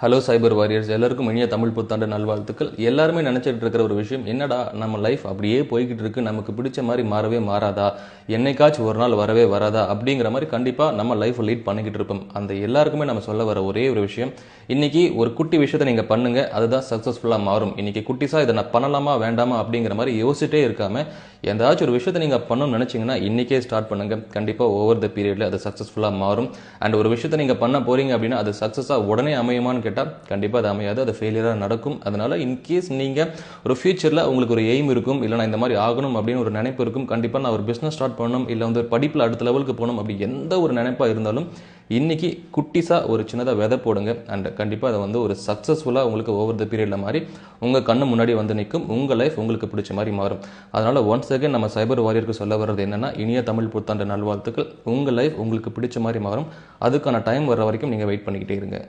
Hello சைபர் warriors, எல்லாருக்கும் இனிய தமிழ் புத்தாண்டு நல்வாழ்த்துக்கள். எல்லாருமே நினச்சிட்டு இருக்கிற ஒரு விஷயம், என்னடா நம்ம லைஃப் அப்படியே போய்கிட்டு இருக்கு, நமக்கு பிடிச்ச மாதிரி மாறவே மாறாதா, என்னைக்காச்சும் ஒரு நாள் வரவே வராதா அப்படிங்கிற மாதிரி கண்டிப்பாக நம்ம லைஃப் லீட் பண்ணிக்கிட்டு இருப்போம். அந்த எல்லாருக்குமே நம்ம சொல்ல வர ஒரே ஒரு விஷயம், இன்னைக்கு ஒரு குட்டி விஷயத்தை நீங்கள் பண்ணுங்க, அதுதான் சக்ஸஸ்ஃபுல்லாக மாறும். இன்னைக்கு குட்டிஸாக இதை நான் பண்ணலாமா வேண்டாமா அப்படிங்கிற மாதிரி யோசிச்சிட்டே இருக்காமல் ஏதாச்சும் ஒரு விஷயத்தை நீங்கள் பண்ணணும்னு நினச்சிங்கன்னா இன்றைக்கே ஸ்டார்ட் பண்ணுங்கள். கண்டிப்பாக ஓவர் த பீரியடில் அது சக்ஸஸ்ஃபுல்லாக மாறும். அண்ட் ஒரு விஷயத்தை நீங்கள் பண்ண போகிறீங்க அப்படின்னா அது சக்ஸஸாக உடனே அமையுமான்னு கேட்டால் கண்டிப்பாக அது அமையாது, அது ஃபெயிலியராக நடக்கும். அதனால் இன்கேஸ் நீங்கள் ஒரு ஃபியூச்சரில் உங்களுக்கு ஒரு எய்ம் இருக்கும், இல்லை நான் இந்த மாதிரி ஆகணும் அப்படின்னு ஒரு நினைப்பு இருக்கும், கண்டிப்பாக நான் ஒரு பிஸ்னஸ் ஸ்டார்ட் பண்ணணும், இல்லை வந்து படிப்பில் அடுத்த லெவலுக்கு போகணும், அப்படி எந்த ஒரு நினைப்பாக இருந்தாலும் இன்றைக்கி குட்டிஸாக ஒரு சின்னதாக விதை போடுங்க. அண்ட் கண்டிப்பாக அதை வந்து ஒரு சக்ஸஸ்ஃபுல்லாக உங்களுக்கு ஓவர் த பீரியடில் மாதிரி உங்கள் கண்ணு முன்னாடி வந்து நிற்கும், உங்கள் லைஃப் உங்களுக்கு பிடிச்ச மாதிரி மாறும். அதனால் ஒன்ஸ் அகேன் நம்ம சைபர் வாரியருக்கு சொல்ல வர்றது என்னென்னா, இனிய தமிழ் புத்தாண்டு நல்வாழ்த்துக்கள். உங்கள் லைஃப் உங்களுக்கு பிடிச்ச மாதிரி மாறும். அதுக்கான டைம் வர்ற வரைக்கும் நீங்கள் வெயிட் பண்ணிக்கிட்டே இருங்க.